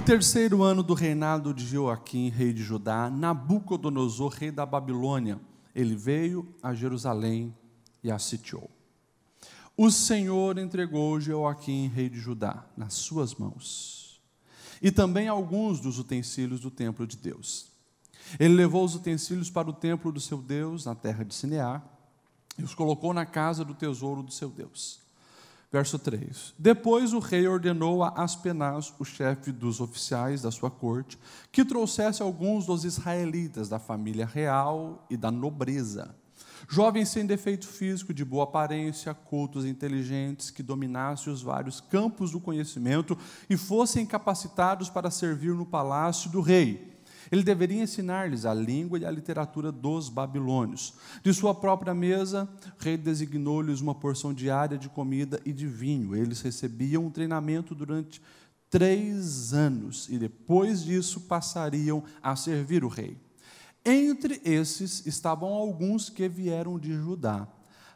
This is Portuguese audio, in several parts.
terceiro ano do reinado de Joaquim, rei de Judá, Nabucodonosor, rei da Babilônia, ele veio a Jerusalém e a sitiou. O Senhor entregou Joaquim, rei de Judá, nas suas mãos, e também alguns dos utensílios do templo de Deus. Ele levou os utensílios para o templo do seu Deus, na terra de Sinear, e os colocou na casa do tesouro do seu Deus. Verso 3. Depois o rei ordenou a Aspenaz, o chefe dos oficiais da sua corte, que trouxesse alguns dos israelitas da família real e da nobreza, jovens sem defeito físico, de boa aparência, cultos e inteligentes, que dominassem os vários campos do conhecimento e fossem capacitados para servir no palácio do rei. Ele deveria ensinar-lhes a língua e a literatura dos babilônios. De sua própria mesa, o rei designou-lhes uma porção diária de comida e de vinho. Eles recebiam um treinamento durante 3 anos e depois disso passariam a servir o rei. Entre esses estavam alguns que vieram de Judá: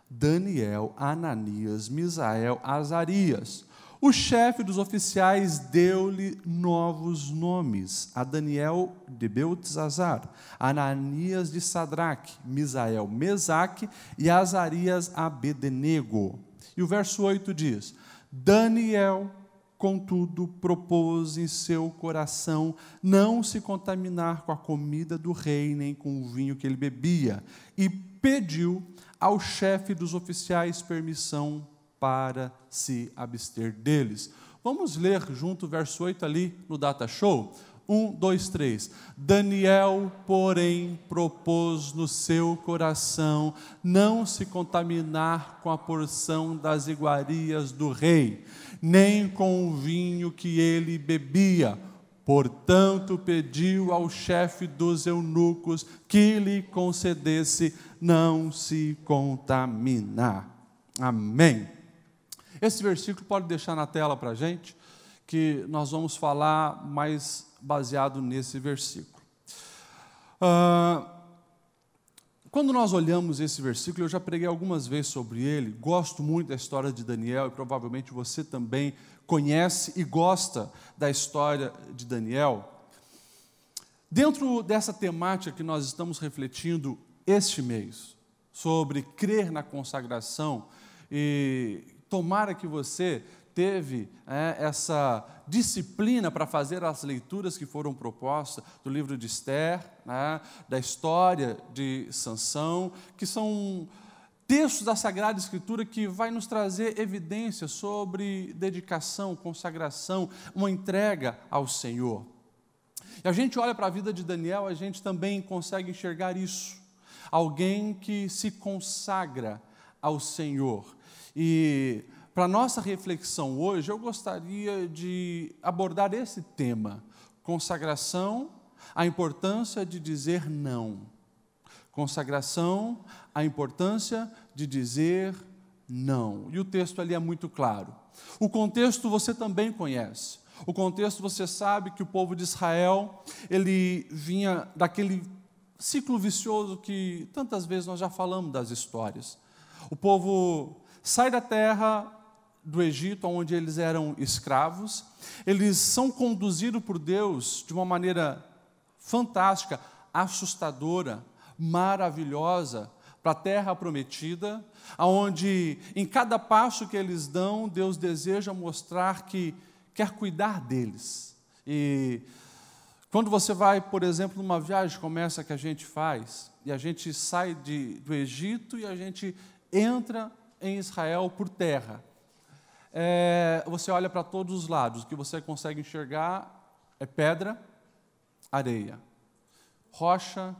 Daniel, Ananias, Misael, Azarias. O chefe dos oficiais deu-lhe novos nomes: a Daniel de Beltesazar, Ananias de Sadraque, Misael Mesaque e Azarias Abednego. E o verso 8 diz: Daniel, contudo, propôs em seu coração não se contaminar com a comida do rei, nem com o vinho que ele bebia, e pediu ao chefe dos oficiais permissão para se abster deles. Vamos ler junto o verso 8 ali no Data Show? 1, 2, 3. Daniel, porém, propôs no seu coração não se contaminar com a porção das iguarias do rei, nem com o vinho que ele bebia. Portanto, pediu ao chefe dos eunucos que lhe concedesse não se contaminar. Amém. Esse versículo pode deixar na tela para a gente, que nós vamos falar mais baseado nesse versículo. Quando nós olhamos esse versículo, eu já preguei algumas vezes sobre ele, gosto muito da história de Daniel, e provavelmente você também conhece e gosta da história de Daniel. Dentro dessa temática que nós estamos refletindo este mês, sobre crer na consagração, e tomara que você teve essa disciplina para fazer as leituras que foram propostas do livro de Esther, da história de Sansão, que são textos da Sagrada Escritura que vai nos trazer evidências sobre dedicação, consagração, uma entrega ao Senhor. E a gente olha para a vida de Daniel, a gente também consegue enxergar isso. Alguém que se consagra ao Senhor. E para a nossa reflexão hoje, eu gostaria de abordar esse tema: consagração, a importância de dizer não. Consagração, a importância de dizer não. E o texto ali é muito claro. O contexto você também conhece. O contexto você sabe que o povo de Israel, ele vinha daquele ciclo vicioso que tantas vezes nós já falamos das histórias. O povo sai da terra do Egito, onde eles eram escravos, eles são conduzidos por Deus de uma maneira fantástica, assustadora, maravilhosa, para a terra prometida, onde em cada passo que eles dão, Deus deseja mostrar que quer cuidar deles. E quando você vai, por exemplo, numa viagem como essa que a gente faz, e a gente sai do Egito e a gente entra em Israel por terra, você olha para todos os lados, o que você consegue enxergar é pedra, areia, rocha,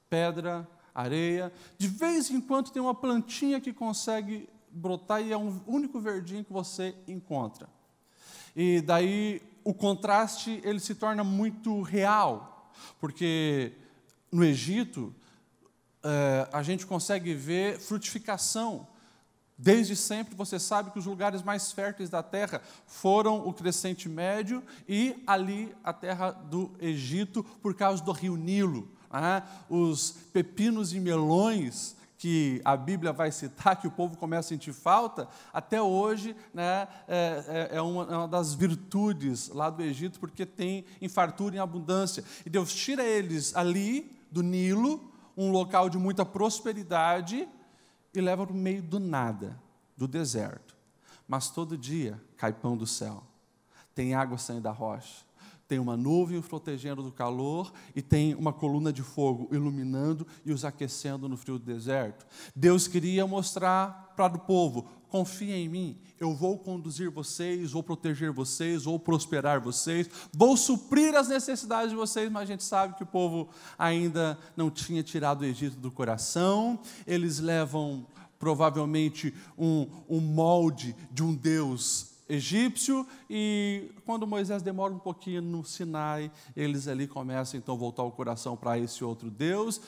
pedra, areia. De vez em quando tem uma plantinha que consegue brotar e é um único verdinho que você encontra. E daí o contraste ele se torna muito real, porque no Egito a gente consegue ver frutificação. Desde sempre você sabe que os lugares mais férteis da terra foram o Crescente Médio e ali a terra do Egito, por causa do rio Nilo. Os pepinos e melões que a Bíblia vai citar, que o povo começa a sentir falta, até hoje, né, é uma das virtudes lá do Egito, porque tem em fartura e em abundância. E Deus tira eles ali, do Nilo, um local de muita prosperidade, e leva para o meio do nada, do deserto. Mas todo dia cai pão do céu, tem água saindo da rocha, tem uma nuvem os protegendo do calor e tem uma coluna de fogo iluminando e os aquecendo no frio do deserto. Deus queria mostrar para o povo: confia em mim, eu vou conduzir vocês, vou proteger vocês, vou prosperar vocês, vou suprir as necessidades de vocês. Mas a gente sabe que o povo ainda não tinha tirado o Egito do coração. Eles levam provavelmente um molde de um Deus egípcio, e quando Moisés demora um pouquinho no Sinai, eles ali começam então a voltar o coração para esse outro Deus,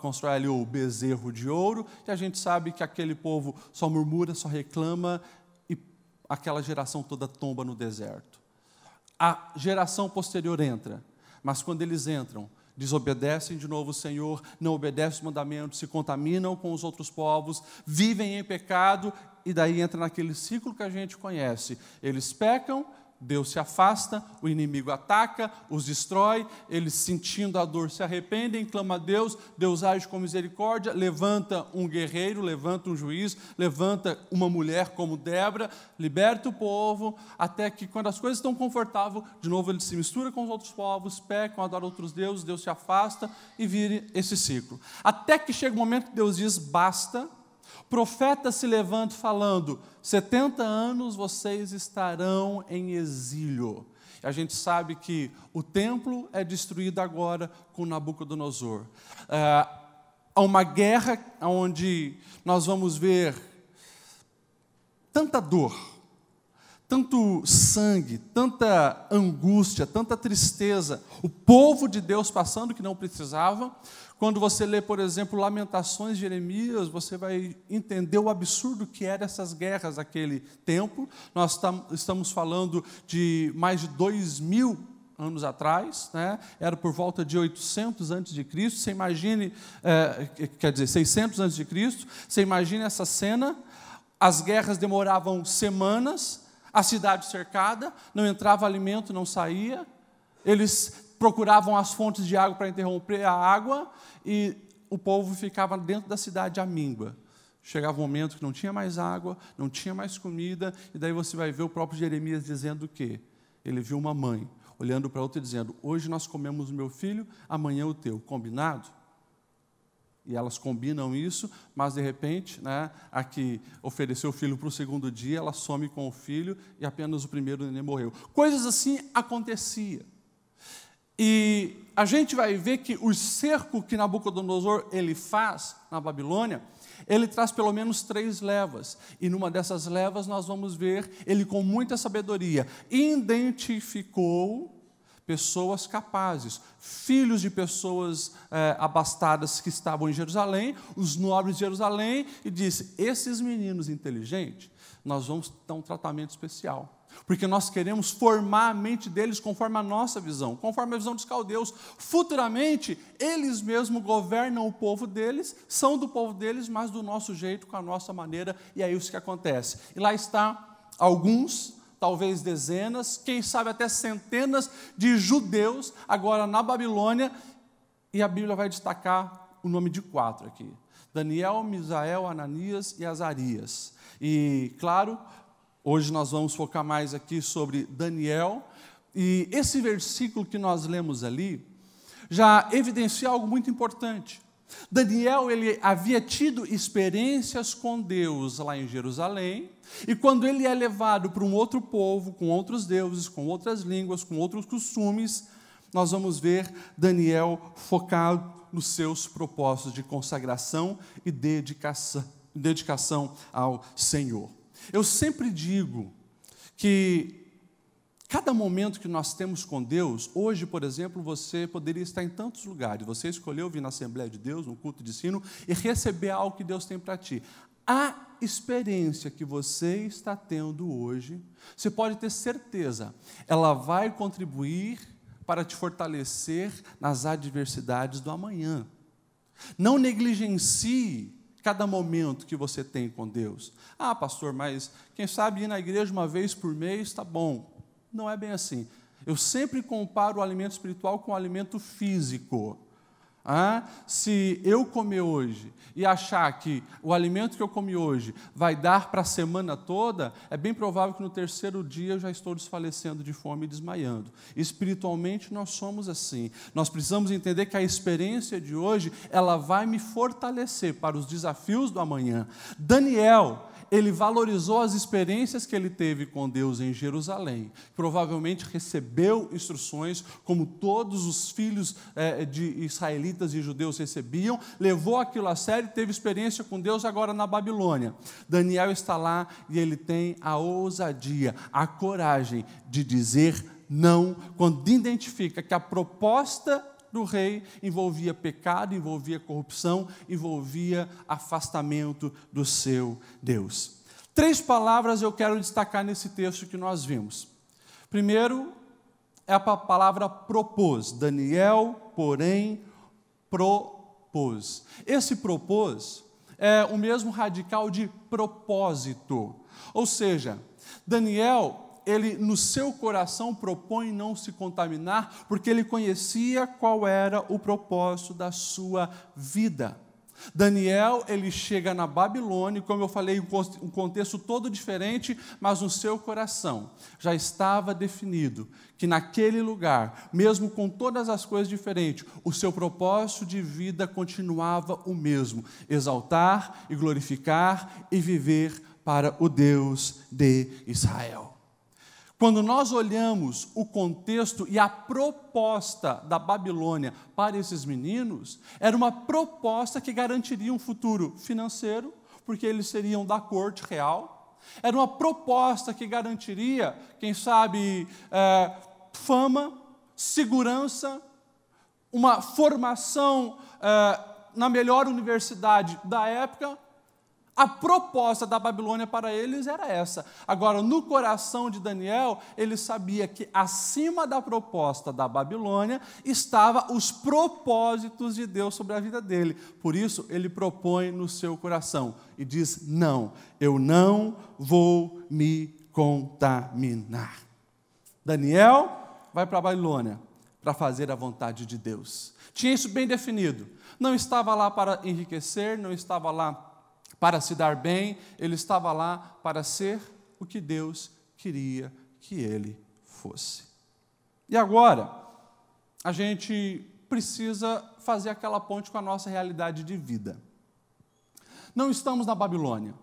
constrói ali o bezerro de ouro, e a gente sabe que aquele povo só murmura, só reclama, e aquela geração toda tomba no deserto. A geração posterior entra, mas quando eles entram, desobedecem de novo o Senhor, não obedecem os mandamentos, se contaminam com os outros povos, vivem em pecado, e daí entra naquele ciclo que a gente conhece. Eles pecam, Deus se afasta, o inimigo ataca, os destrói, eles, sentindo a dor, se arrependem, clamam a Deus, Deus age com misericórdia, levanta um guerreiro, levanta um juiz, levanta uma mulher como Débora, liberta o povo, até que quando as coisas estão confortáveis, de novo ele se mistura com os outros povos, pecam, adoram outros deuses, Deus se afasta e vira esse ciclo. Até que chega o momento que Deus diz: basta. Profeta se levanta falando: 70 anos vocês estarão em exílio. A gente sabe que o templo é destruído agora com Nabucodonosor. Há uma guerra onde nós vamos ver tanta dor, tanto sangue, tanta angústia, tanta tristeza, o povo de Deus passando que não precisava. Quando você lê, por exemplo, Lamentações de Jeremias, você vai entender o absurdo que eram essas guerras naquele tempo. Nós estamos falando de mais de 2000 anos atrás, né? Era por volta de 800 a.C., você imagine, 600 a.C., você imagine essa cena, as guerras demoravam semanas, a cidade cercada, não entrava alimento, não saía, eles procuravam as fontes de água para interromper a água, e o povo ficava dentro da cidade à míngua. Chegava um momento que não tinha mais água, não tinha mais comida, e daí você vai ver o próprio Jeremias dizendo o quê? Ele viu uma mãe olhando para outra e dizendo: hoje nós comemos o meu filho, amanhã o teu. Combinado? E elas combinam isso, mas de repente, né, a que ofereceu o filho para o segundo dia, ela some com o filho e apenas o primeiro neném morreu. Coisas assim aconteciam. E a gente vai ver que o cerco que Nabucodonosor ele faz na Babilônia, ele traz pelo menos 3 levas. E numa dessas levas nós vamos ver, ele com muita sabedoria identificou pessoas capazes, filhos de pessoas abastadas que estavam em Jerusalém, os nobres de Jerusalém, e disse: esses meninos inteligentes, nós vamos dar um tratamento especial, porque nós queremos formar a mente deles conforme a nossa visão, conforme a visão dos caldeus. Futuramente, eles mesmos governam o povo deles, são do povo deles, mas do nosso jeito, com a nossa maneira, e é isso que acontece. E lá está alguns, talvez dezenas, quem sabe até centenas de judeus, agora na Babilônia, e a Bíblia vai destacar o nome de 4 aqui: Daniel, Misael, Ananias e Azarias. E, claro, hoje nós vamos focar mais aqui sobre Daniel, e esse versículo que nós lemos ali já evidencia algo muito importante. Daniel, ele havia tido experiências com Deus lá em Jerusalém, e quando ele é levado para um outro povo, com outros deuses, com outras línguas, com outros costumes, nós vamos ver Daniel focado nos seus propósitos de consagração e dedicação ao Senhor. Eu sempre digo que cada momento que nós temos com Deus, hoje, por exemplo, você poderia estar em tantos lugares, você escolheu vir na Assembleia de Deus, no culto de ensino, e receber algo que Deus tem para ti. A experiência que você está tendo hoje, você pode ter certeza, ela vai contribuir para te fortalecer nas adversidades do amanhã. Não negligencie cada momento que você tem com Deus. Ah, pastor, mas quem sabe ir na igreja uma vez por mês, está bom. Não é bem assim. Eu sempre comparo o alimento espiritual com o alimento físico. Se eu comer hoje e achar que o alimento que eu comi hoje vai dar para a semana toda, é bem provável que no terceiro dia eu já estou desfalecendo de fome e desmaiando. Espiritualmente nós somos assim. Nós precisamos entender que a experiência de hoje, ela vai me fortalecer para os desafios do amanhã. Daniel, ele valorizou as experiências que ele teve com Deus em Jerusalém. Provavelmente recebeu instruções, como todos os filhos de israelitas e judeus recebiam, levou aquilo a sério e teve experiência com Deus agora na Babilônia. Daniel está lá e ele tem a ousadia, a coragem de dizer não, quando identifica que a proposta do rei envolvia pecado, envolvia corrupção, envolvia afastamento do seu Deus. 3 palavras eu quero destacar nesse texto que nós vimos. Primeiro é a palavra propôs. Daniel, porém, propôs. Esse propôs é o mesmo radical de propósito. Ou seja, Daniel, ele no seu coração propõe não se contaminar, porque ele conhecia qual era o propósito da sua vida. Daniel, ele chega na Babilônia, como eu falei, um contexto todo diferente, mas no seu coração já estava definido que naquele lugar, mesmo com todas as coisas diferentes, o seu propósito de vida continuava o mesmo: exaltar e glorificar e viver para o Deus de Israel. Quando nós olhamos o contexto e a proposta da Babilônia para esses meninos, era uma proposta que garantiria um futuro financeiro, porque eles seriam da corte real. Era uma proposta que garantiria, quem sabe, fama, segurança, uma formação na melhor universidade da época. A proposta da Babilônia para eles era essa. Agora, no coração de Daniel, ele sabia que acima da proposta da Babilônia estava os propósitos de Deus sobre a vida dele. Por isso, ele propõe no seu coração e diz: não, eu não vou me contaminar. Daniel vai para a Babilônia para fazer a vontade de Deus. Tinha isso bem definido. Não estava lá para enriquecer, não estava lá para se dar bem, ele estava lá para ser o que Deus queria que ele fosse. E agora, a gente precisa fazer aquela ponte com a nossa realidade de vida. Não estamos na Babilônia,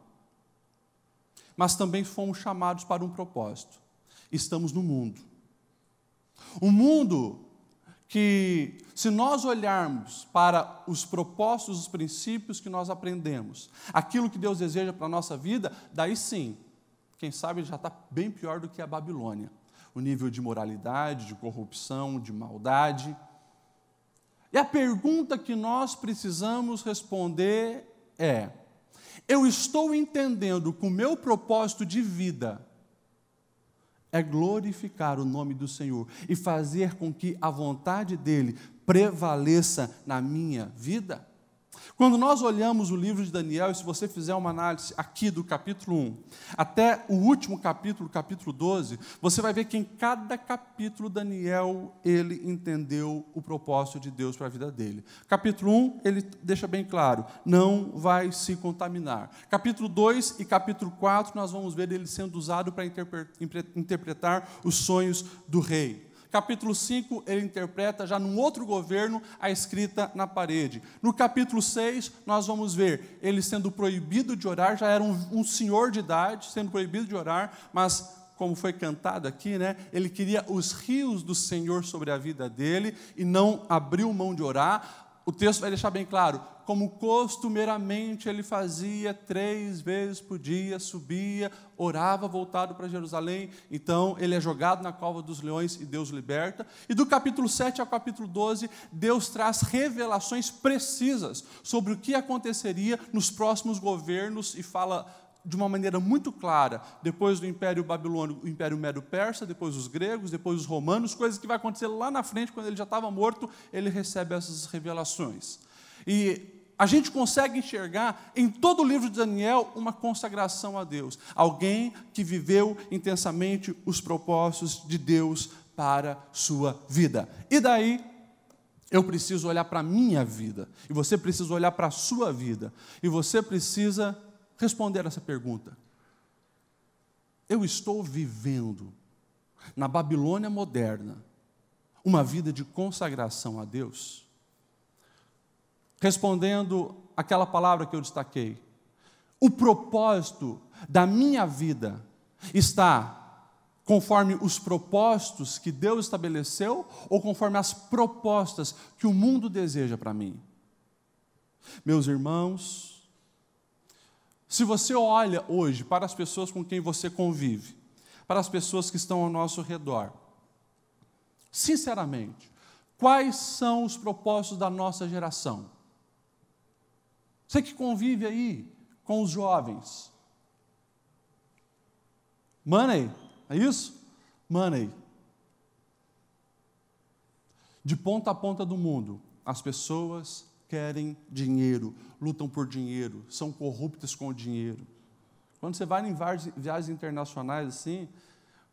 mas também fomos chamados para um propósito. Estamos no mundo. Um mundo que, se nós olharmos para os propósitos, os princípios que nós aprendemos, aquilo que Deus deseja para a nossa vida, daí sim, quem sabe já está bem pior do que a Babilônia. O nível de moralidade, de corrupção, de maldade. E a pergunta que nós precisamos responder é: eu estou entendendo que o meu propósito de vida é glorificar o nome do Senhor e fazer com que a vontade dEle prevaleça na minha vida? Quando nós olhamos o livro de Daniel, e se você fizer uma análise aqui do capítulo 1 até o último capítulo, capítulo 12, você vai ver que em cada capítulo Daniel, ele entendeu o propósito de Deus para a vida dele. Capítulo 1, ele deixa bem claro: não vai se contaminar. Capítulo 2 e capítulo 4, nós vamos ver ele sendo usado para interpretar os sonhos do rei. Capítulo 5, ele interpreta já num outro governo a escrita na parede. No capítulo 6, nós vamos ver ele sendo proibido de orar, já era um senhor de idade, sendo proibido de orar, mas, como foi cantado aqui, ele queria os rios do Senhor sobre a vida dele e não abriu mão de orar. O texto vai deixar bem claro: como costumeiramente ele fazia 3 vezes por dia, subia, orava voltado para Jerusalém. Então ele é jogado na cova dos leões e Deus liberta. E do capítulo 7 ao capítulo 12, Deus traz revelações precisas sobre o que aconteceria nos próximos governos e fala de uma maneira muito clara: depois do Império Babilônico, o Império Medo-Persa, depois os gregos, depois os romanos, coisas que vai acontecer lá na frente, quando ele já estava morto, ele recebe essas revelações. E a gente consegue enxergar em todo o livro de Daniel uma consagração a Deus. Alguém que viveu intensamente os propósitos de Deus para a sua vida. E daí, eu preciso olhar para a minha vida, e você precisa olhar para a sua vida, e você precisa responder essa pergunta. Eu estou vivendo, na Babilônia moderna, uma vida de consagração a Deus? Respondendo aquela palavra que eu destaquei, o propósito da minha vida está conforme os propósitos que Deus estabeleceu ou conforme as propostas que o mundo deseja para mim? Meus irmãos, se você olha hoje para as pessoas com quem você convive, para as pessoas que estão ao nosso redor, sinceramente, quais são os propósitos da nossa geração? Você que convive aí com os jovens. Money, é isso? Money. De ponta a ponta do mundo, as pessoas querem dinheiro, lutam por dinheiro, são corruptas com o dinheiro. Quando você vai em viagens internacionais assim,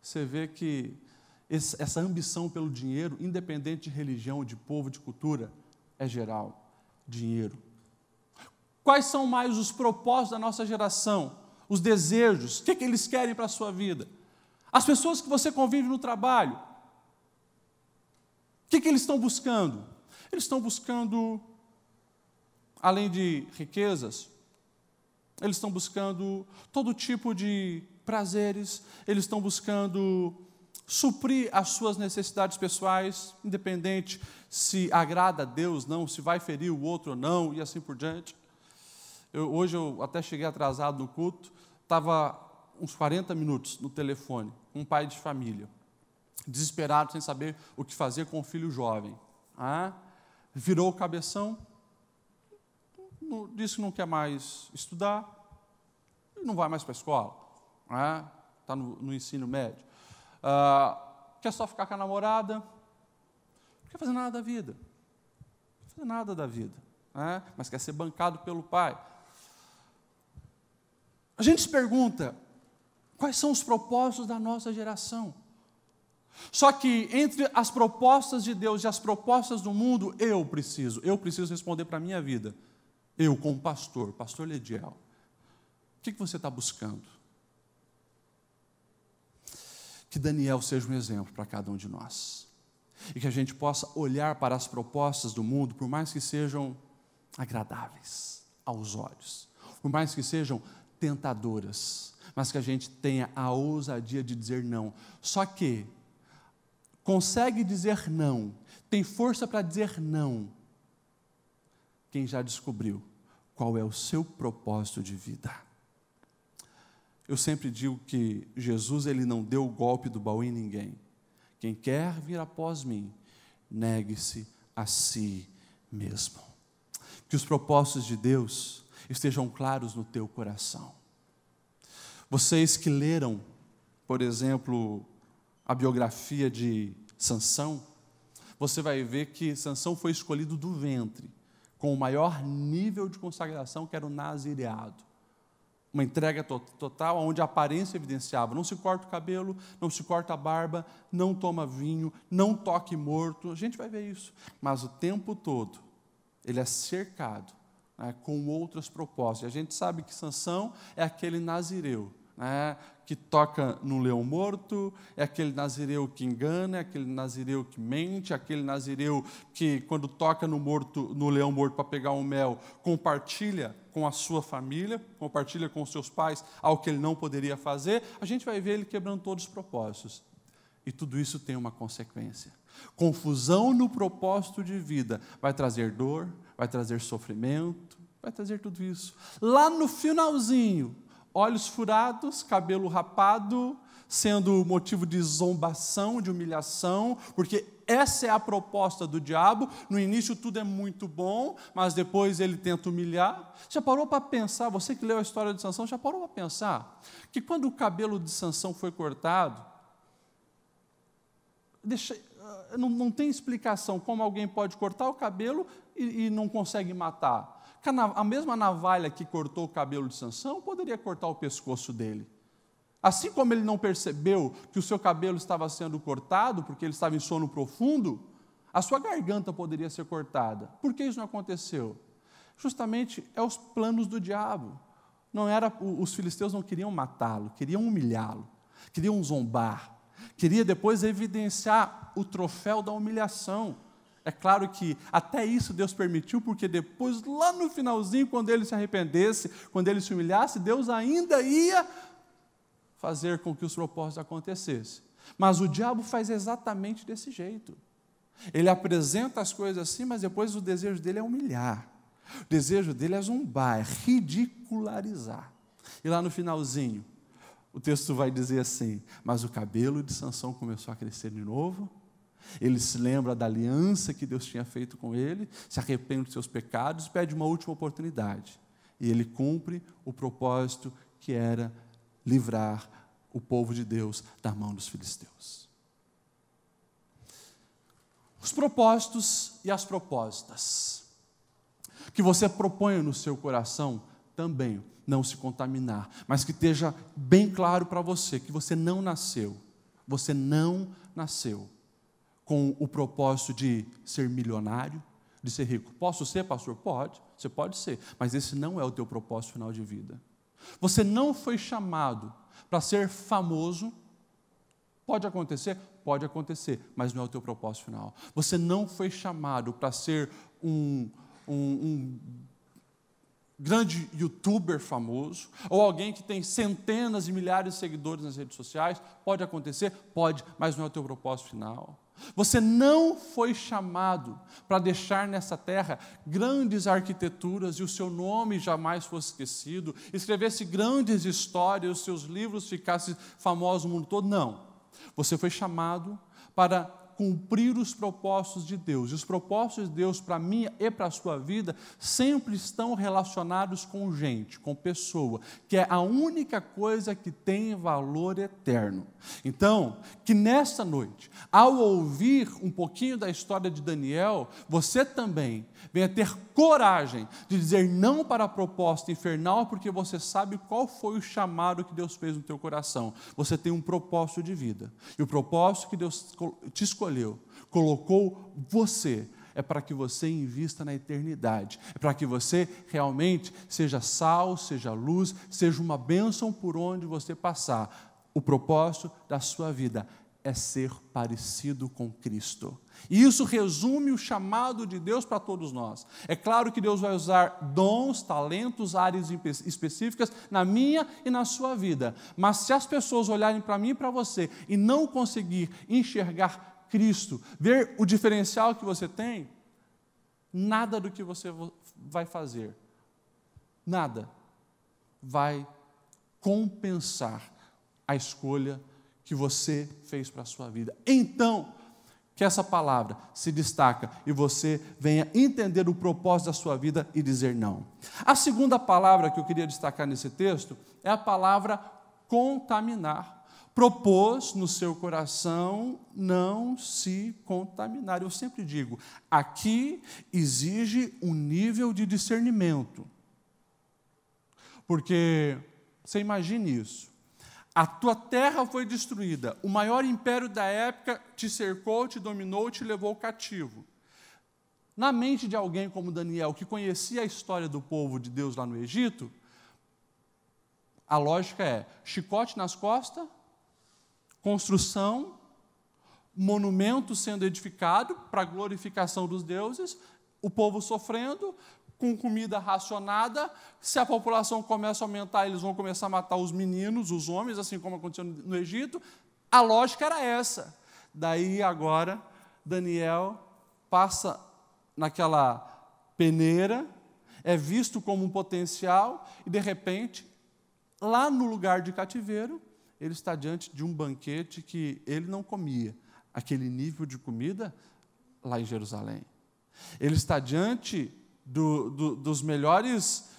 você vê que essa ambição pelo dinheiro, independente de religião, de povo, de cultura, é geral. Dinheiro. Quais são mais os propósitos da nossa geração? Os desejos, o que eles querem para a sua vida? As pessoas que você convive no trabalho, o que eles estão buscando? Eles estão buscando, além de riquezas, eles estão buscando todo tipo de prazeres, eles estão buscando suprir as suas necessidades pessoais, independente se agrada a Deus, não, se vai ferir o outro ou não, e assim por diante. Hoje eu até cheguei atrasado no culto, estava uns 40 minutos no telefone, um pai de família, desesperado, sem saber o que fazer com o filho jovem. Virou o cabeção, disse que não quer mais estudar, não vai mais para a escola, está no ensino médio. Quer só ficar com a namorada, não quer fazer nada da vida, não quer fazer nada da vida, mas quer ser bancado pelo pai. A gente se pergunta, quais são os propósitos da nossa geração? Só que entre as propostas de Deus e as propostas do mundo, eu preciso responder para a minha vida. Eu, como pastor Lediel, o que você está buscando? Que Daniel seja um exemplo para cada um de nós. E que a gente possa olhar para as propostas do mundo, por mais que sejam agradáveis aos olhos, por mais que sejam tentadoras, mas que a gente tenha a ousadia de dizer não. Só que consegue dizer não, tem força para dizer não, quem já descobriu qual é o seu propósito de vida. Eu sempre digo que Jesus, ele não deu o golpe do baú em ninguém. Quem quer vir após mim, negue-se a si mesmo. Que os propósitos de Deus estejam claros no teu coração. Vocês que leram, por exemplo, a biografia de Sansão, você vai ver que Sansão foi escolhido do ventre, com o maior nível de consagração, que era o nazireado. Uma entrega total, onde a aparência evidenciava, não se corta o cabelo, não se corta a barba, não toma vinho, não toque morto, a gente vai ver isso. Mas o tempo todo, ele é cercado com outras propostas. E a gente sabe que Sansão é aquele nazireu, que toca no leão morto, é aquele nazireu que engana, é aquele nazireu que mente, é aquele nazireu que, quando toca no leão morto para pegar um mel, compartilha com a sua família, compartilha com os seus pais algo que ele não poderia fazer. A gente vai ver ele quebrando todos os propósitos. E tudo isso tem uma consequência. Confusão no propósito de vida vai trazer dor, vai trazer sofrimento, vai trazer tudo isso. Lá no finalzinho, olhos furados, cabelo rapado, sendo motivo de zombação, de humilhação, porque essa é a proposta do diabo. No início tudo é muito bom, mas depois ele tenta humilhar. Já parou para pensar, você que leu a história de Sansão, já parou para pensar que quando o cabelo de Sansão foi cortado, não tem explicação como alguém pode cortar o cabelo e não consegue matar. que a mesma navalha que cortou o cabelo de Sansão poderia cortar o pescoço dele. Assim como ele não percebeu que o seu cabelo estava sendo cortado, porque ele estava em sono profundo, a sua garganta poderia ser cortada. Por que isso não aconteceu? Justamente é os planos do diabo. Os filisteus não queriam matá-lo, queriam humilhá-lo, queriam zombar, queria depois evidenciar o troféu da humilhação. É claro que até isso Deus permitiu, porque depois, lá no finalzinho, quando ele se arrependesse, quando ele se humilhasse, Deus ainda ia fazer com que os propósitos acontecessem. Mas o diabo faz exatamente desse jeito. Ele apresenta as coisas assim, mas depois o desejo dele é humilhar. O desejo dele é zombar, é ridicularizar. E lá no finalzinho, o texto vai dizer assim: mas o cabelo de Sansão começou a crescer de novo. Ele se lembra da aliança que Deus tinha feito com ele, se arrepende dos seus pecados, pede uma última oportunidade. E ele cumpre o propósito que era livrar o povo de Deus da mão dos filisteus. Os propósitos e as propósitas que você propõe no seu coração também não se contaminar, mas que esteja bem claro para você que você não nasceu com o propósito de ser milionário, de ser rico. Posso ser, pastor? Pode, você pode ser, mas esse não é o teu propósito final de vida. Você não foi chamado para ser famoso. Pode acontecer? Pode acontecer, mas não é o teu propósito final. Você não foi chamado para ser um grande youtuber famoso, ou alguém que tem centenas e milhares de seguidores nas redes sociais. Pode acontecer? Pode, mas não é o teu propósito final. Você não foi chamado para deixar nessa terra grandes arquiteturas e o seu nome jamais fosse esquecido, escrevesse grandes histórias, os seus livros ficassem famosos no mundo todo. Não. Você foi chamado para cumprir os propósitos de Deus. E os propósitos de Deus para mim e para a sua vida sempre estão relacionados com gente, com pessoa, que é a única coisa que tem valor eterno. Então, que nesta noite, ao ouvir um pouquinho da história de Daniel, você também venha ter coragem de dizer não para a proposta infernal, porque você sabe qual foi o chamado que Deus fez no teu coração. Você tem um propósito de vida. E o propósito que Deus te escolheu, colocou você, é para que você invista na eternidade, é para que você realmente seja sal, seja luz, seja uma bênção por onde você passar. O propósito da sua vida é ser parecido com Cristo. E isso resume o chamado de Deus para todos nós. É claro que Deus vai usar dons, talentos, áreas específicas na minha e na sua vida. Mas se as pessoas olharem para mim e para você e não conseguir enxergar Cristo, ver o diferencial que você tem, nada do que você vai fazer, nada vai compensar a escolha que você fez para a sua vida. Então, que essa palavra se destaca e você venha entender o propósito da sua vida e dizer não. A segunda palavra que eu queria destacar nesse texto é a palavra contaminar. Propôs no seu coração não se contaminar. Eu sempre digo, aqui exige um nível de discernimento. Porque, você imagine isso, a tua terra foi destruída, o maior império da época te cercou, te dominou, te levou cativo. Na mente de alguém como Daniel, que conhecia a história do povo de Deus lá no Egito, a lógica é chicote nas costas, construção, monumento sendo edificado para a glorificação dos deuses, o povo sofrendo, com comida racionada. Se a população começa a aumentar, eles vão começar a matar os meninos, os homens, assim como aconteceu no Egito. A lógica era essa. Daí agora, Daniel passa naquela peneira, é visto como um potencial, e de repente, lá no lugar de cativeiro, ele está diante de um banquete que ele não comia, aquele nível de comida lá em Jerusalém. Ele está diante dos melhores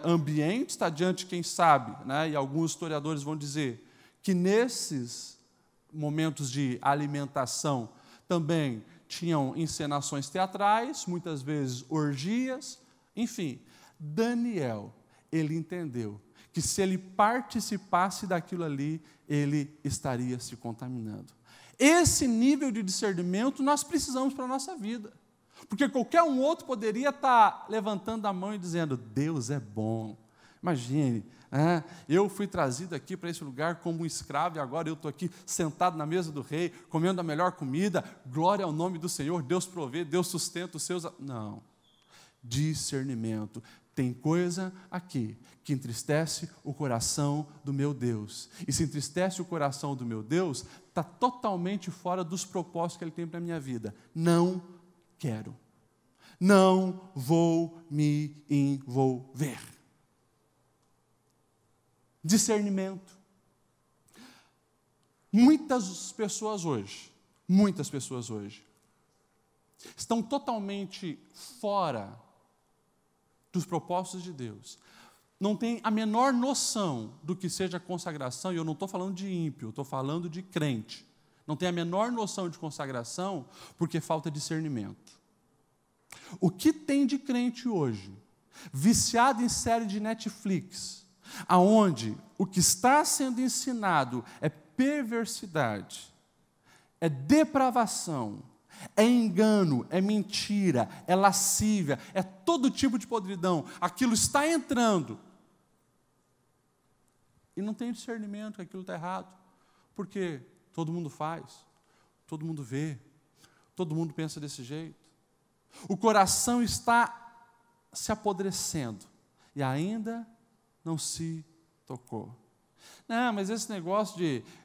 ambientes, está diante, quem sabe, né, e alguns historiadores vão dizer, que nesses momentos de alimentação também tinham encenações teatrais, muitas vezes orgias, enfim, Daniel, ele entendeu que se ele participasse daquilo ali, ele estaria se contaminando. Esse nível de discernimento nós precisamos para a nossa vida. Porque qualquer um outro poderia estar levantando a mão e dizendo, Deus é bom. Imagine, eu fui trazido aqui para esse lugar como um escravo e agora eu estou aqui sentado na mesa do rei, comendo a melhor comida, glória ao nome do Senhor, Deus provê, Deus sustenta os seus... Não, discernimento. Tem coisa aqui que entristece o coração do meu Deus. E se entristece o coração do meu Deus, está totalmente fora dos propósitos que Ele tem para a minha vida. Não quero. Não vou me envolver. Discernimento. Muitas pessoas hoje, estão totalmente fora dos propósitos de Deus. Não tem a menor noção do que seja consagração, e eu não estou falando de ímpio, eu estou falando de crente. Não tem a menor noção de consagração porque falta discernimento. O que tem de crente hoje, viciado em série de Netflix, aonde o que está sendo ensinado é perversidade, é depravação, é engano, é mentira, é lascívia, é todo tipo de podridão. Aquilo está entrando. E não tem discernimento que aquilo está errado. Porque todo mundo faz, todo mundo vê, todo mundo pensa desse jeito. O coração está se apodrecendo e ainda não se tocou. Não, mas esse negócio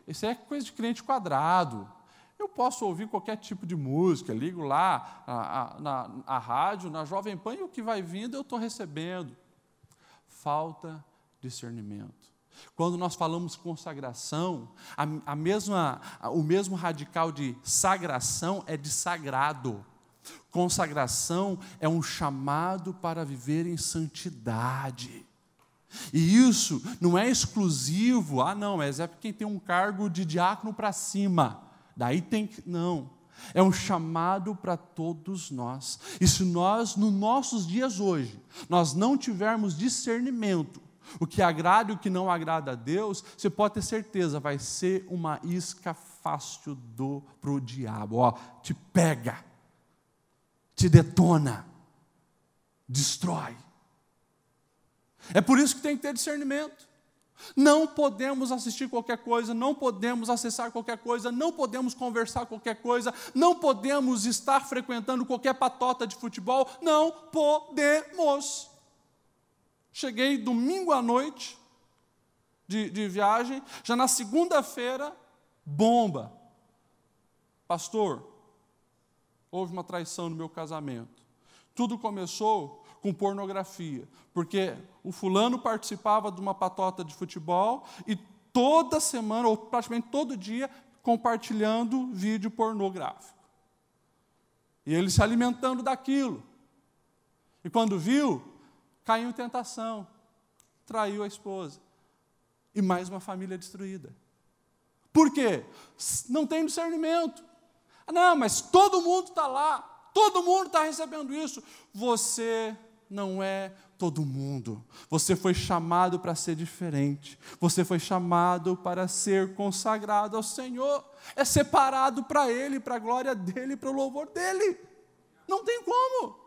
isso é coisa de crente quadrado. Eu posso ouvir qualquer tipo de música, ligo lá a rádio, na Jovem Pan, e o que vai vindo eu estou recebendo. Falta discernimento. Quando nós falamos consagração, o mesmo radical de sagração é de sagrado. Consagração é um chamado para viver em santidade. E isso não é exclusivo, mas é quem tem um cargo de diácono para cima. Daí tem que... Não. É um chamado para todos nós. E se nós, nos nossos dias hoje, nós não tivermos discernimento, o que agrada e o que não agrada a Deus, você pode ter certeza, vai ser uma isca fácil para o diabo. Te pega, te detona, destrói. É por isso que tem que ter discernimento. Não podemos assistir qualquer coisa, não podemos acessar qualquer coisa, não podemos conversar qualquer coisa, não podemos estar frequentando qualquer patota de futebol, não podemos. Cheguei domingo à noite de viagem, já na segunda-feira, bomba. Pastor, houve uma traição no meu casamento. Tudo começou com pornografia, porque o fulano participava de uma patota de futebol e toda semana, ou praticamente todo dia, compartilhando vídeo pornográfico. E ele se alimentando daquilo. E quando viu, caiu em tentação, traiu a esposa. E mais uma família destruída. Por quê? Não tem discernimento. Não, mas todo mundo está lá, todo mundo está recebendo isso. Você não é todo mundo. Você foi chamado para ser diferente. Você foi chamado para ser consagrado ao Senhor. É separado para Ele, para a glória dEle, para o louvor dEle. Não tem como.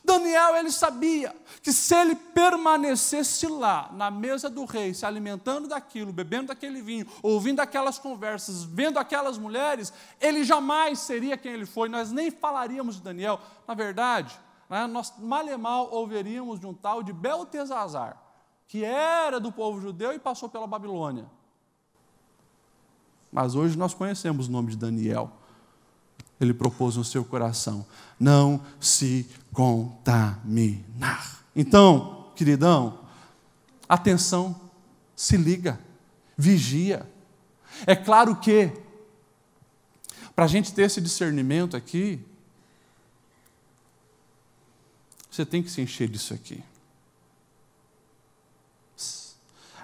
Daniel, ele sabia que se ele permanecesse lá, na mesa do rei, se alimentando daquilo, bebendo daquele vinho, ouvindo aquelas conversas, vendo aquelas mulheres, ele jamais seria quem ele foi. Nós nem falaríamos de Daniel. Na verdade, nós mal e mal ouviríamos de um tal de Beltesazar, que era do povo judeu e passou pela Babilônia. Mas hoje nós conhecemos o nome de Daniel. Ele propôs no seu coração, não se contaminar. Então, queridão, atenção, se liga, vigia. É claro que, para a gente ter esse discernimento aqui, você tem que se encher disso aqui.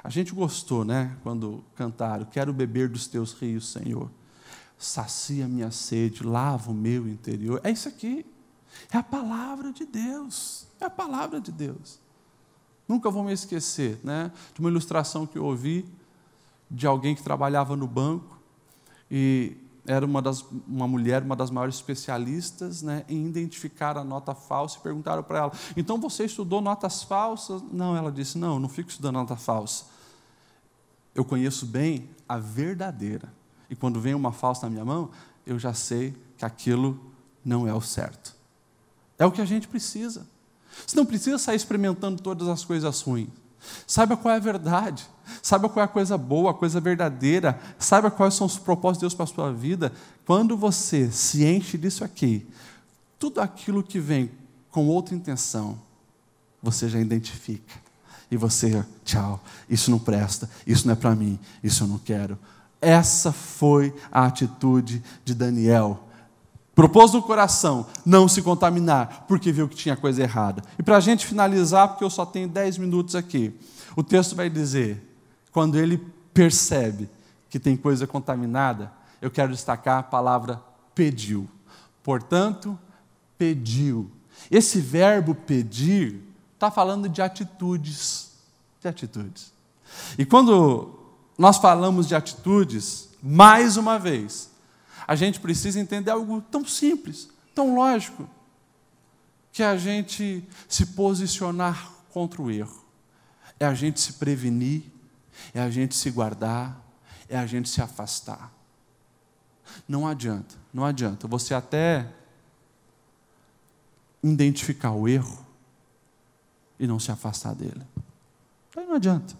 A gente gostou, quando cantaram, quero beber dos teus rios, Senhor. Sacia minha sede, lava o meu interior. É isso aqui. É a palavra de Deus. É a palavra de Deus. Nunca vou me esquecer, né, de uma ilustração que eu ouvi de alguém que trabalhava no banco e era uma mulher, uma das maiores especialistas, né, em identificar a nota falsa, e perguntaram para ela: então você estudou notas falsas? Não, ela disse: não fico estudando nota falsa. Eu conheço bem a verdadeira. E quando vem uma falsa na minha mão, eu já sei que aquilo não é o certo. É o que a gente precisa. Você não precisa sair experimentando todas as coisas ruins. Saiba qual é a verdade. Saiba qual é a coisa boa, a coisa verdadeira. Saiba quais são os propósitos de Deus para a sua vida. Quando você se enche disso aqui, tudo aquilo que vem com outra intenção, você já identifica. E você, tchau, isso não presta, isso não é para mim, isso eu não quero. Essa foi a atitude de Daniel. Propôs no coração não se contaminar, porque viu que tinha coisa errada. E para a gente finalizar, porque eu só tenho 10 minutos aqui, o texto vai dizer, quando ele percebe que tem coisa contaminada, eu quero destacar a palavra pediu. Portanto, pediu. Esse verbo pedir está falando de atitudes. De atitudes. E quando nós falamos de atitudes, mais uma vez, a gente precisa entender algo tão simples, tão lógico, que é a gente se posicionar contra o erro. É a gente se prevenir, é a gente se guardar, é a gente se afastar. Não adianta você até identificar o erro e não se afastar dele. Aí não adianta.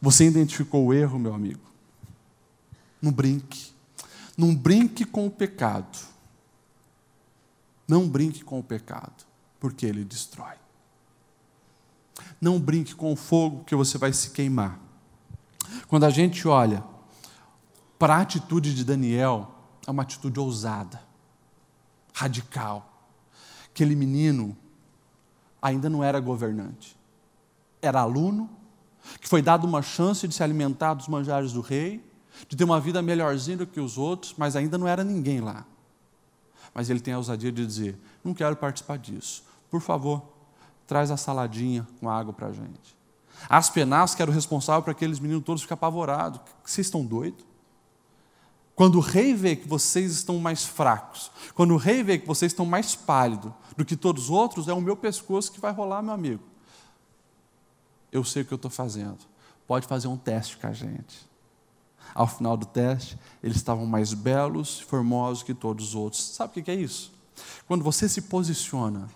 Você identificou o erro, meu amigo? Não brinque. Não brinque com o pecado. Não brinque com o pecado, porque ele destrói. Não brinque com o fogo, que você vai se queimar. Quando a gente olha para a atitude de Daniel, é uma atitude ousada, radical. Aquele menino ainda não era governante. Era aluno, que foi dado uma chance de se alimentar dos manjares do rei, de ter uma vida melhorzinha do que os outros, mas ainda não era ninguém lá. Mas ele tem a ousadia de dizer: não quero participar disso. Por favor, traz a saladinha com água para a gente. Aspenaz, que era o responsável por aqueles meninos todos, ficar apavorado. Vocês estão doidos? Quando o rei vê que vocês estão mais fracos, quando o rei vê que vocês estão mais pálidos do que todos os outros, é o meu pescoço que vai rolar, meu amigo. Eu sei o que eu estou fazendo. Pode fazer um teste com a gente. Ao final do teste, eles estavam mais belos e formosos que todos os outros. Sabe o que é isso? Quando você se posiciona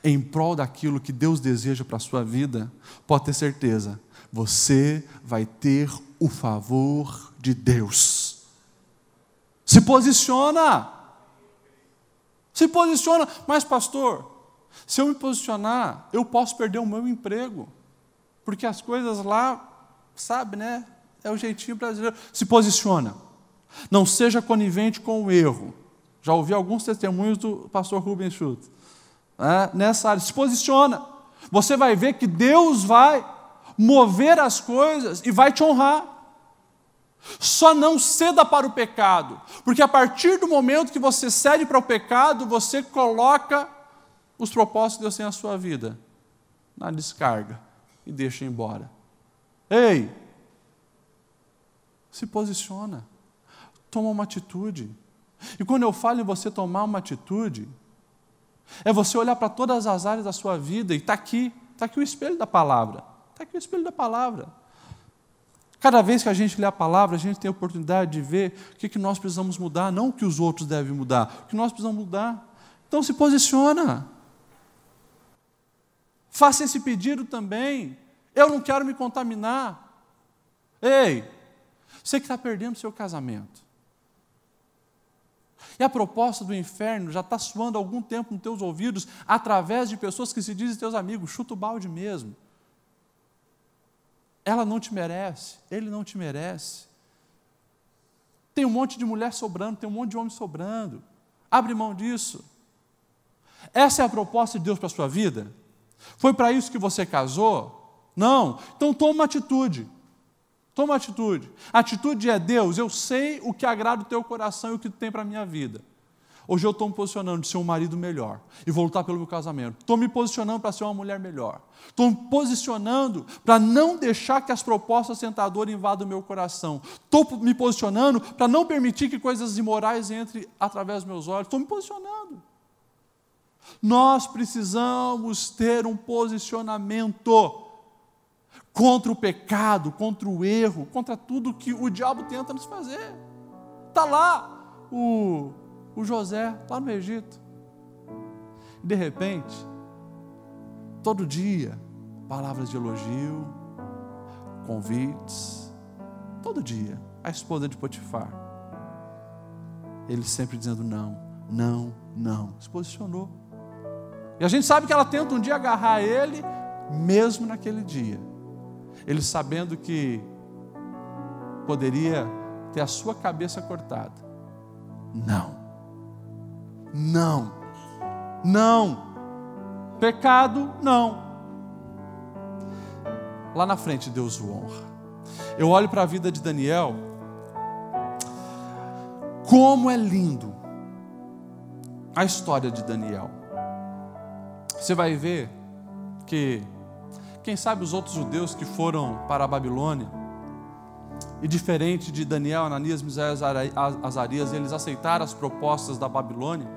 em prol daquilo que Deus deseja para a sua vida, pode ter certeza, você vai ter o favor de Deus. Se posiciona. Se posiciona. Mas, pastor, se eu me posicionar, eu posso perder o meu emprego. Porque as coisas lá, sabe, né? É o jeitinho brasileiro. Se posiciona. Não seja conivente com o erro. Já ouvi alguns testemunhos do pastor Rubens Schultz. Nessa área. Se posiciona. Você vai ver que Deus vai mover as coisas e vai te honrar. Só não ceda para o pecado. Porque a partir do momento que você cede para o pecado, você coloca os propósitos de Deus em a sua vida na descarga e deixa embora. Ei! Se posiciona, toma uma atitude. E quando eu falo em você tomar uma atitude, é você olhar para todas as áreas da sua vida e está aqui o espelho da palavra. Está aqui o espelho da palavra. Cada vez que a gente lê a palavra, a gente tem a oportunidade de ver o que nós precisamos mudar, não o que os outros devem mudar, o que nós precisamos mudar. Então se posiciona. Faça esse pedido também. Eu não quero me contaminar. Ei! Você que está perdendo seu casamento. E a proposta do inferno já está soando há algum tempo nos teus ouvidos, através de pessoas que se dizem teus amigos. Chuta o balde mesmo. Ela não te merece, ele não te merece. Tem um monte de mulher sobrando, tem um monte de homem sobrando. Abre mão disso. Essa é a proposta de Deus para a sua vida? Foi para isso que você casou? Não. Então toma uma atitude. Toma atitude. A atitude é: Deus, eu sei o que agrada o teu coração e o que tu tem para a minha vida. Hoje eu estou me posicionando de ser um marido melhor e vou lutar pelo meu casamento. Estou me posicionando para ser uma mulher melhor. Estou me posicionando para não deixar que as propostas tentadoras invadam o meu coração. Estou me posicionando para não permitir que coisas imorais entrem através dos meus olhos. Estou me posicionando. Nós precisamos ter um posicionamento contra o pecado, contra o erro, contra tudo que o diabo tenta nos fazer. Está lá o José, lá no Egito. E de repente, todo dia, palavras de elogio, convites, todo dia, a esposa de Potifar. Ele sempre dizendo não, não, não. Se posicionou. E a gente sabe que ela tenta um dia agarrar ele, mesmo naquele dia. Ele sabendo que poderia ter a sua cabeça cortada. Não. Não. Não. Pecado, não. Lá na frente Deus o honra. Eu olho para a vida de Daniel. Como é lindo a história de Daniel. Você vai ver que, quem sabe os outros judeus que foram para a Babilônia, e diferente de Daniel, Ananias, Misael e Azarias, eles aceitaram as propostas da Babilônia,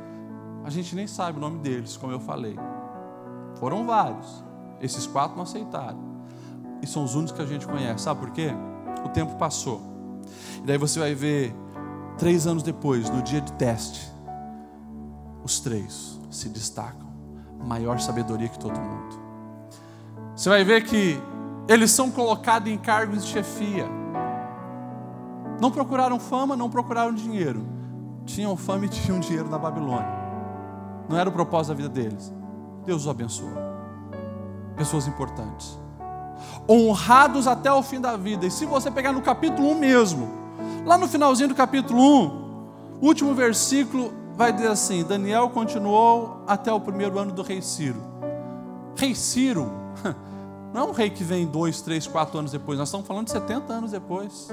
a gente nem sabe o nome deles, como eu falei. Foram vários. Esses 4 não aceitaram. E são os únicos que a gente conhece. Sabe por quê? O tempo passou. E daí você vai ver, 3 anos depois, no dia de teste, os 3 se destacam. Maior sabedoria que todo mundo. Você vai ver que eles são colocados em cargos de chefia. Não procuraram fama, não procuraram dinheiro. Tinham fama e tinham dinheiro na Babilônia. Não era o propósito da vida deles. Deus os abençoou. Pessoas importantes. Honrados até o fim da vida. E se você pegar no capítulo 1 mesmo, lá no finalzinho do capítulo 1, o último versículo vai dizer assim: Daniel continuou até o 1º ano do rei Ciro. Rei Ciro não é um rei que vem 2, 3, 4 anos depois. Nós estamos falando de 70 anos depois.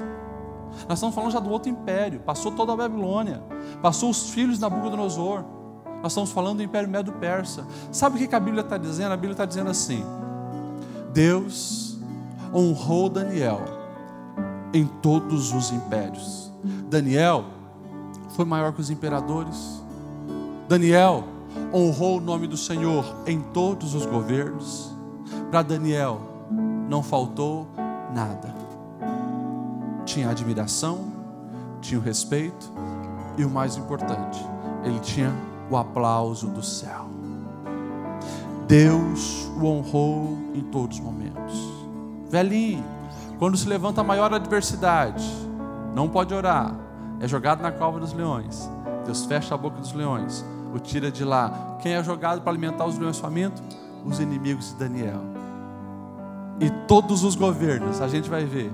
Nós estamos falando já do outro império. Passou toda a Babilônia. Passou os filhos de Nabucodonosor. Nós estamos falando do Império Medo-Persa. Sabe o que a Bíblia está dizendo? A Bíblia está dizendo assim: Deus honrou Daniel em todos os impérios. Daniel foi maior que os imperadores. Daniel honrou o nome do Senhor em todos os governos. Para Daniel não faltou nada. Tinha admiração, tinha o respeito e o mais importante, ele tinha o aplauso do céu. Deus o honrou em todos os momentos. Velhinho, quando se levanta a maior adversidade, não pode orar, é jogado na cova dos leões. Deus fecha a boca dos leões, o tira de lá. Quem é jogado para alimentar os leões famintos? Os inimigos de Daniel. E todos os governos, a gente vai ver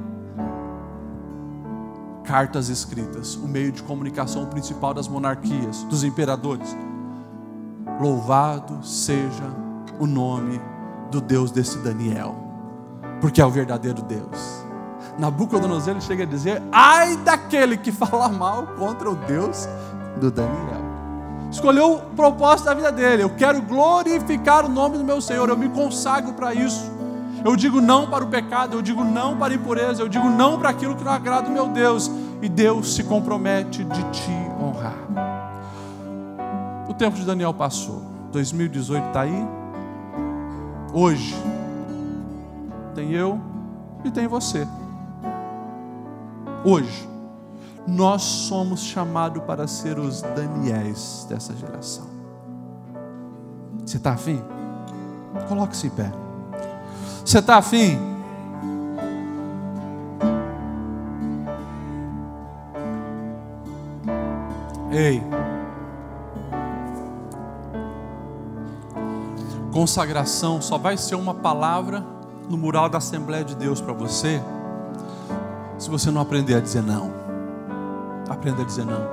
cartas escritas, o meio de comunicação principal das monarquias, dos imperadores. Louvado seja o nome do Deus desse Daniel, porque é o verdadeiro Deus. Nabucodonosor, ele chega a dizer: ai daquele que fala mal contra o Deus do Daniel. Escolheu o propósito da vida dele: eu quero glorificar o nome do meu Senhor, eu me consagro para isso. Eu digo não para o pecado, eu digo não para a impureza, eu digo não para aquilo que não agrada o meu Deus. E Deus se compromete de te honrar. O tempo de Daniel passou. 2018 está aí. Hoje tem eu e tem você. Hoje nós somos chamados para ser os Daniéis dessa geração. Você está afim? Coloque-se em pé. Você está afim? Ei, consagração só vai ser uma palavra no mural da Assembleia de Deus para você, se você não aprender a dizer não. Aprenda a dizer não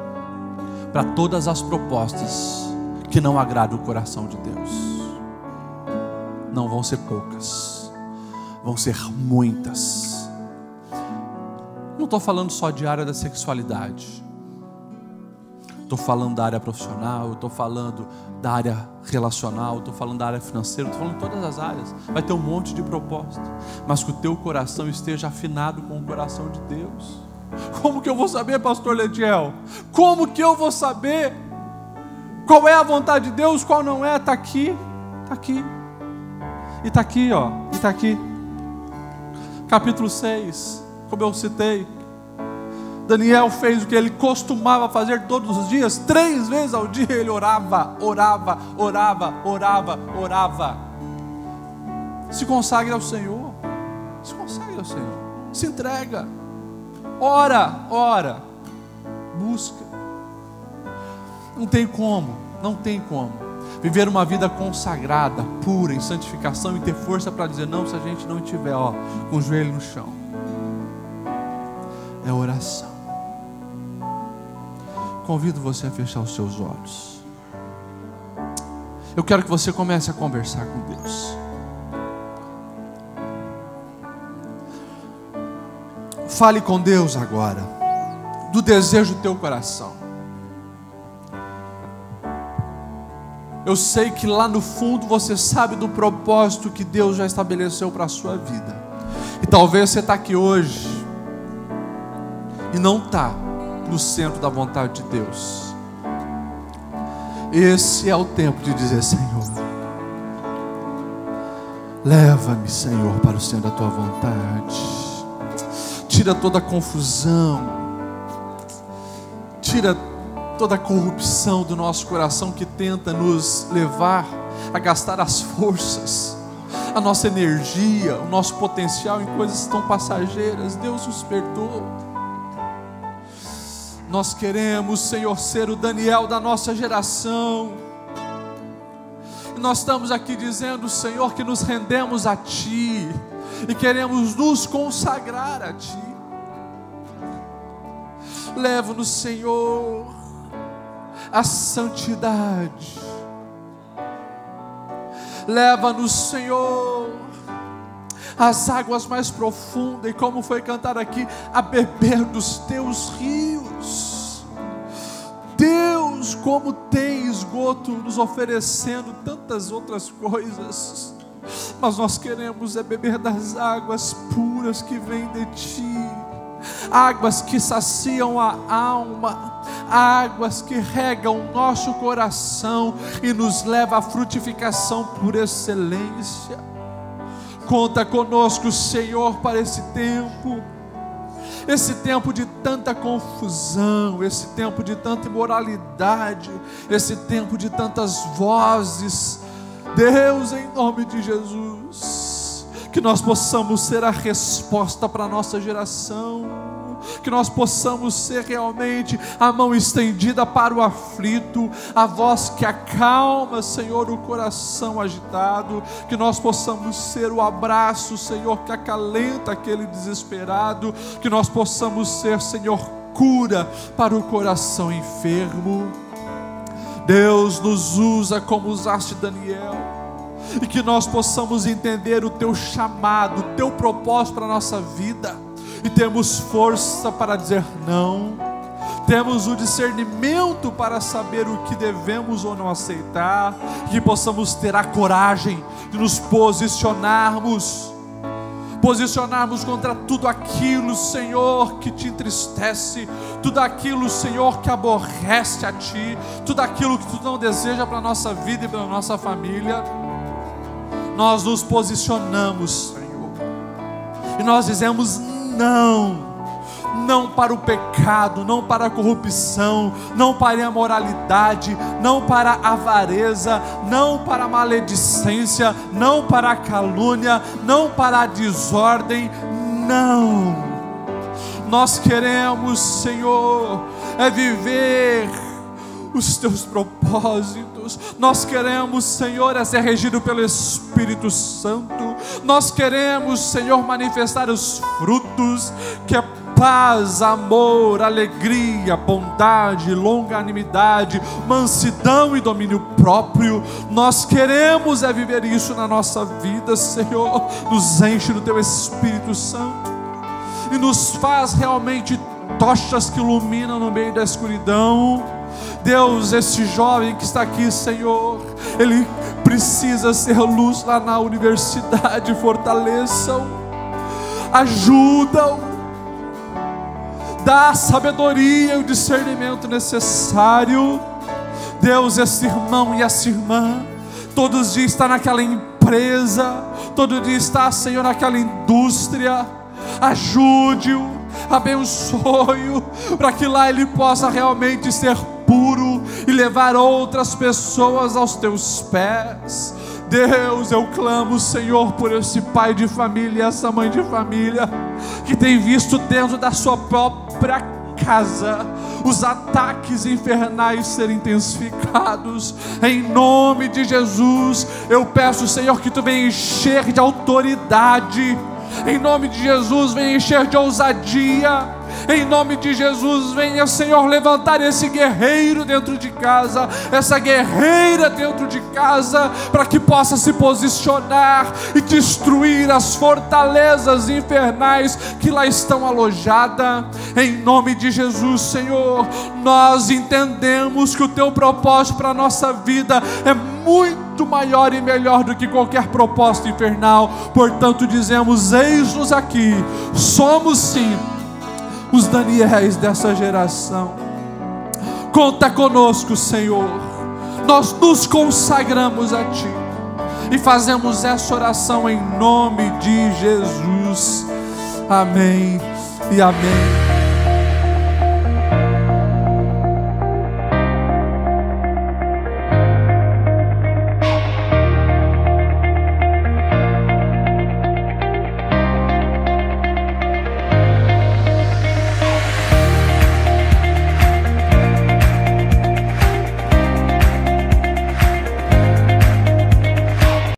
para todas as propostas que não agradam o coração de Deus. Não vão ser poucas, vão ser muitas. Não estou falando só de área da sexualidade. Estou falando da área profissional, eu estou falando da área relacional, eu estou falando da área financeira, eu estou falando de todas as áreas. Vai ter um monte de propósito, mas que o teu coração esteja afinado com o coração de Deus. Como que eu vou saber, pastor Lediel? Como que eu vou saber qual é a vontade de Deus, qual não é? Está aqui, está aqui. E está aqui, ó, e está aqui. Capítulo 6, como eu citei. Daniel fez o que ele costumava fazer todos os dias, 3 vezes ao dia ele orava. Se consagre ao Senhor, se entrega, ora, busca. Não tem como viver uma vida consagrada, pura, em santificação e ter força para dizer não se a gente não estiver com o joelho no chão. É oração. Convido você a fechar os seus olhos. Eu quero que você comece a conversar com Deus. Fale com Deus agora, do desejo do teu coração. Eu sei que lá no fundo você sabe do propósito que Deus já estabeleceu para a sua vida. E talvez você está aqui hoje e não está no centro da vontade de Deus. Esse é o tempo de dizer: Senhor, leva-me, Senhor, para o centro da tua vontade. Tira toda a confusão, tira toda a corrupção do nosso coração que tenta nos levar a gastar as forças, a nossa energia, o nosso potencial em coisas tão passageiras. Deus nos perdoa. Nós queremos, Senhor, ser o Daniel da nossa geração. E nós estamos aqui dizendo, Senhor, que nos rendemos a Ti e queremos nos consagrar a Ti. Leva-nos, Senhor, à santidade. Leva-nos, Senhor, às águas mais profundas, e como foi cantado aqui, a beber dos Teus rios. Deus, como tem esgoto nos oferecendo tantas outras coisas, mas nós queremos beber das águas puras que vêm de Ti, águas que saciam a alma, águas que regam o nosso coração e nos leva à frutificação por excelência. Conta conosco, Senhor, para esse tempo de tanta confusão, esse tempo de tanta imoralidade, esse tempo de tantas vozes. Deus, em nome de Jesus, que nós possamos ser a resposta para a nossa geração, que nós possamos ser realmente a mão estendida para o aflito, a voz que acalma, Senhor, o coração agitado, que nós possamos ser o abraço, Senhor, que acalenta aquele desesperado, que nós possamos ser, Senhor, cura para o coração enfermo. Deus, nos usa como usaste Daniel, e que nós possamos entender o Teu chamado, o Teu propósito para a nossa vida, e temos força para dizer não, temos o discernimento para saber o que devemos ou não aceitar, que possamos ter a coragem de nos posicionarmos contra tudo aquilo, Senhor, que Te entristece, tudo aquilo, Senhor, que aborrece a Ti, tudo aquilo que Tu não deseja para a nossa vida e para a nossa família. Nós nos posicionamos, Senhor, e nós dizemos não para o pecado, não para a corrupção, não para a imoralidade, não para a avareza, não para a maledicência, não para a calúnia, não para a desordem. Não, nós queremos, Senhor, viver os Teus propósitos. Nós queremos, Senhor, ser regido pelo Espírito Santo. Nós queremos, Senhor, manifestar os frutos, que é paz, amor, alegria, bondade, longanimidade, mansidão e domínio próprio. Nós queremos viver isso na nossa vida, Senhor. Nos enche do Teu Espírito Santo e nos faz realmente tochas que iluminam no meio da escuridão. Deus, esse jovem que está aqui, Senhor, ele precisa ser luz lá na universidade. Fortaleçam, ajudam, dá a sabedoria e o discernimento necessário. Deus, esse irmão e essa irmã, todos os dias está naquela empresa, todo dia está, Senhor, naquela indústria. Ajude-o, abençoe-o, para que lá ele possa realmente ser puro e levar outras pessoas aos teus pés. Deus, eu clamo, Senhor, por esse pai de família, essa mãe de família, que tem visto dentro da sua própria casa os ataques infernais serem intensificados. Em nome de Jesus, eu peço, Senhor, que tu venha encher de autoridade. Em nome de Jesus, venha encher de ousadia. Em nome de Jesus, venha, Senhor, levantar esse guerreiro dentro de casa, essa guerreira dentro de casa, para que possa se posicionar e destruir as fortalezas infernais que lá estão alojadas. Em nome de Jesus, Senhor, nós entendemos que o teu propósito para a nossa vida é muito maior e melhor do que qualquer propósito infernal. Portanto, dizemos: eis-nos aqui, somos sim os Daniéis dessa geração. Conta conosco, Senhor. Nós nos consagramos a Ti e fazemos essa oração em nome de Jesus. Amém e amém.